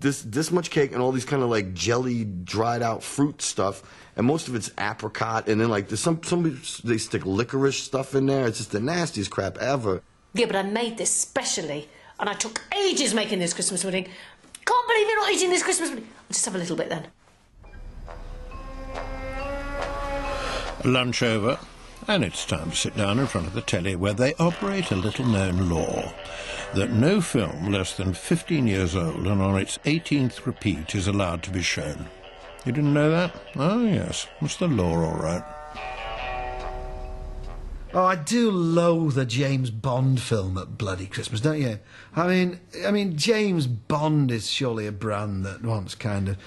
this much cake and all these kind of like jelly, dried out fruit stuff, and most of it's apricot, and then like there's they stick licorice stuff in there. It's just the nastiest crap ever. Yeah, but I made this specially, and I took ages making this Christmas pudding. Can't believe you're not eating this Christmas pudding. I'll just have a little bit then. Lunch over, and it's time to sit down in front of the telly, where they operate a little-known law that no film less than 15 years old and on its 18th repeat is allowed to be shown. You didn't know that? Oh, yes. It's the law, all right. Oh, I do loathe a James Bond film at bloody Christmas, don't you? I mean, James Bond is surely a brand that wants kind of,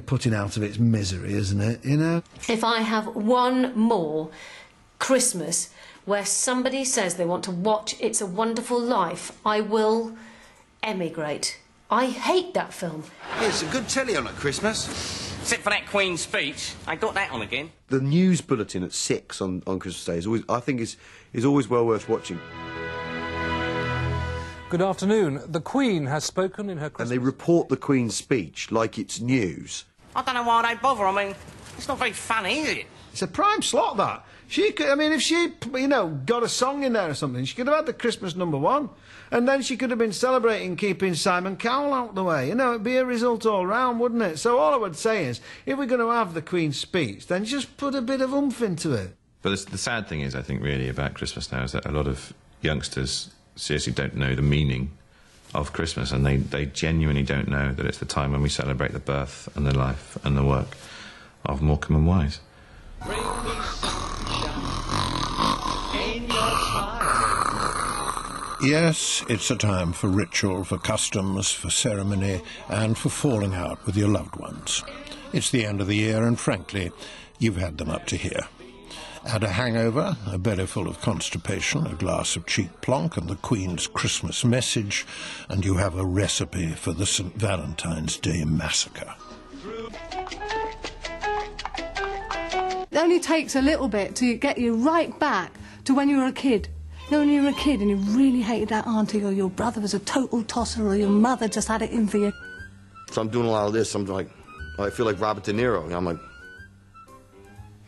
putting out of its misery, isn't it, If I have one more Christmas where somebody says they want to watch It's a Wonderful Life, I will emigrate. I hate that film. Yeah, it's a good telly on at Christmas. Except for that Queen's speech. I got that on again. The news bulletin at 6 on Christmas Day is always, I think, is always well worth watching. Good afternoon. The Queen has spoken in her Christmas... And they report the Queen's speech like it's news. I don't know why they bother. I mean, it's not very funny, is it? It's a prime slot, that. She could, if she, got a song in there or something, she could have had the Christmas #1. And then she could have been celebrating keeping Simon Cowell out the way. It'd be a result all round, wouldn't it? So all I would say is, if we're going to have the Queen's speech, then just put a bit of oomph into it. But the sad thing is, I think, really, about Christmas now, is that a lot of youngsters seriously don't know the meaning of Christmas, and they genuinely don't know that it's the time when we celebrate the birth and the life and the work of Morecambe and Wise. Yes, it's a time for ritual, for customs, for ceremony, and for falling out with your loved ones. It's the end of the year, and frankly, you've had them up to here. Add a hangover, a belly full of constipation, a glass of cheap plonk, and the Queen's Christmas message, and you have a recipe for the St. Valentine's Day massacre. It only takes a little bit to get you right back to when you were a kid. When you were a kid and you really hated that auntie, or your brother was a total tosser, or your mother just had it in for you. So I'm doing a lot of this. I'm like, I feel like Robert De Niro. I'm like,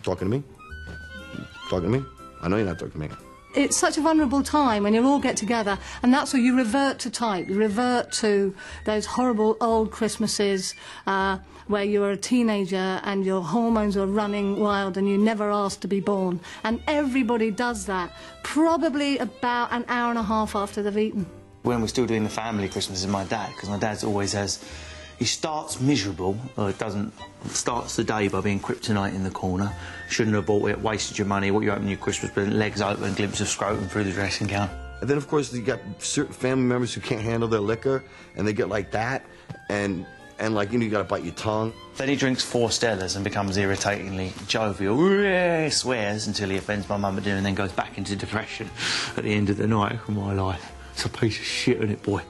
talking to me? Talking to me? I know you're not talking to me. It's such a vulnerable time when you all get together, and that's where you revert to type. You revert to those horrible old Christmases where you were a teenager and your hormones were running wild and you never asked to be born. And everybody does that, probably about an hour and a half after they've eaten. When we're still doing the family Christmas with my dad, because my dad's always has... He starts miserable, or starts the day by being kryptonite in the corner. Shouldn't have bought it, wasted your money, what you open your Christmas present, legs open, glimpse of scrotum through the dressing gown. And then, of course, you got certain family members who can't handle their liquor, and they get like that, and you got to bite your tongue. Then he drinks 4 Stellas and becomes irritatingly jovial, swears until he offends my mum at dinner, and then goes back into depression at the end of the night of my life. It's a piece of shit, isn't it, boy?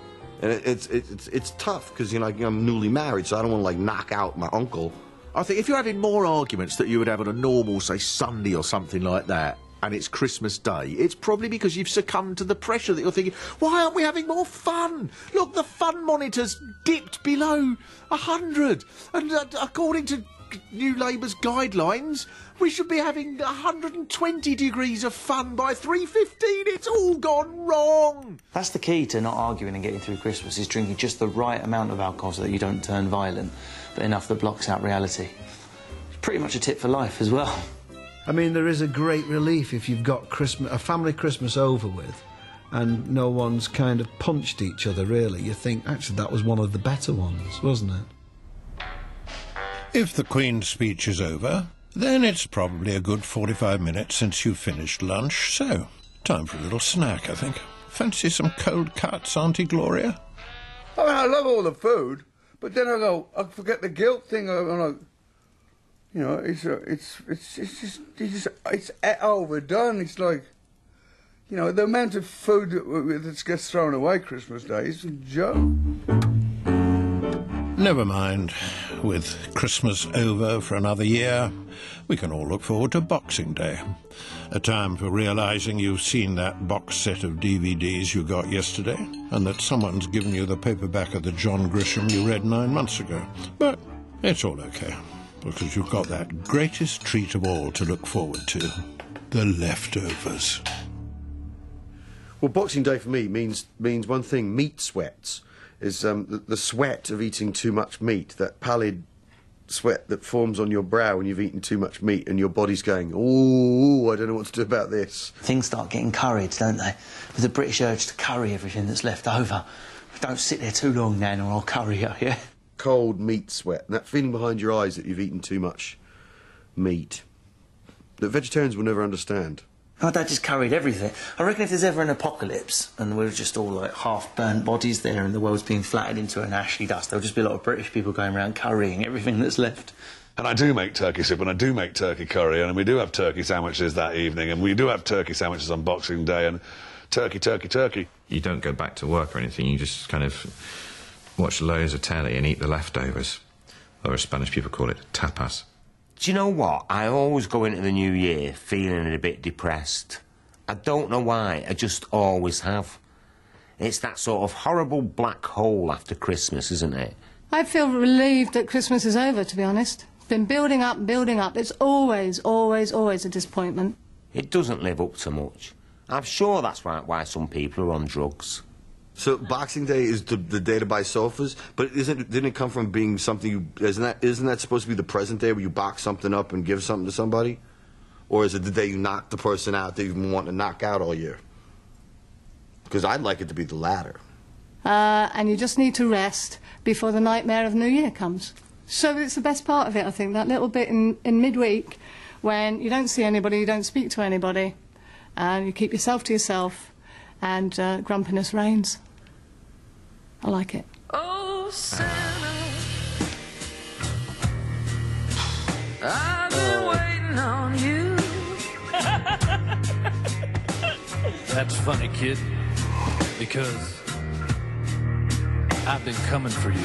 And it's tough, because, I'm newly married, so I don't want to, knock out my uncle. I think if you're having more arguments that you would have on a normal, say, Sunday or something like that, and it's Christmas Day, it's probably because you've succumbed to the pressure that you're thinking, why aren't we having more fun? Look, the fun monitor's dipped below 100, and according to New Labour's guidelines, we should be having 120 degrees of fun by 3:15. It's all gone wrong. That's the key to not arguing and getting through Christmas, is drinking just the right amount of alcohol so that you don't turn violent, but enough that blocks out reality. It's pretty much a tip for life as well. There is a great relief if you've got a family Christmas over with and no one's kind of punched each other, really. You think, actually, that was one of the better ones, wasn't it? If the Queen's speech is over, then it's probably a good 45 minutes since you've finished lunch, so time for a little snack, I think. Fancy some cold cuts, Auntie Gloria? I mean, I love all the food, but then I forget the guilt thing. I'm like, you know, it's overdone. It's like, you know, the amount of food that gets thrown away Christmas Day is a joke. Never mind. With Christmas over for another year, we can all look forward to Boxing Day. A time for realising you've seen that box set of DVDs you got yesterday, and that someone's given you the paperback of the John Grisham you read 9 months ago. But it's all okay, because you've got that greatest treat of all to look forward to, the leftovers. Well, Boxing Day for me means one thing: meat sweats. Is the sweat of eating too much meat, that pallid sweat that forms on your brow when you've eaten too much meat and your body's going, ooh, I don't know what to do about this. Things start getting curried, don't they? With the British urge to curry everything that's left over. Don't sit there too long, Nan, or I'll curry you, yeah? Cold meat sweat, and that feeling behind your eyes that you've eaten too much meat, that vegetarians will never understand. Oh, Dad just curried everything. I reckon if there's ever an apocalypse and we're just all like half-burnt bodies there and the world's being flattened into an ashy dust, there'll just be a lot of British people going around currying everything that's left. And I do make turkey soup and I do make turkey curry, and we do have turkey sandwiches that evening, and we do have turkey sandwiches on Boxing Day, and turkey, turkey, turkey. You don't go back to work or anything, you just kind of watch loads of telly and eat the leftovers. Or as Spanish people call it, tapas. Do you know what? I always go into the new year feeling a bit depressed. I don't know why, I just always have. It's that sort of horrible black hole after Christmas, isn't it? I feel relieved that Christmas is over, to be honest. It's been building up, building up. It's always, always, always a disappointment. It doesn't live up to much. I'm sure that's why some people are on drugs. So Boxing Day is the day to buy sofas, but didn't it come from being something? Isn't that supposed to be the present day where you box something up and give something to somebody, or is it the day you knock the person out that you've been wanting to knock out all year? Because I'd like it to be the latter. And you just need to rest before the nightmare of New Year comes. So it's the best part of it, I think, that little bit in midweek when you don't see anybody, you don't speak to anybody, and you keep yourself to yourself, and grumpiness reigns. I like it. Oh, Santa, I've been waiting on you. That's funny, kid, because I've been coming for you.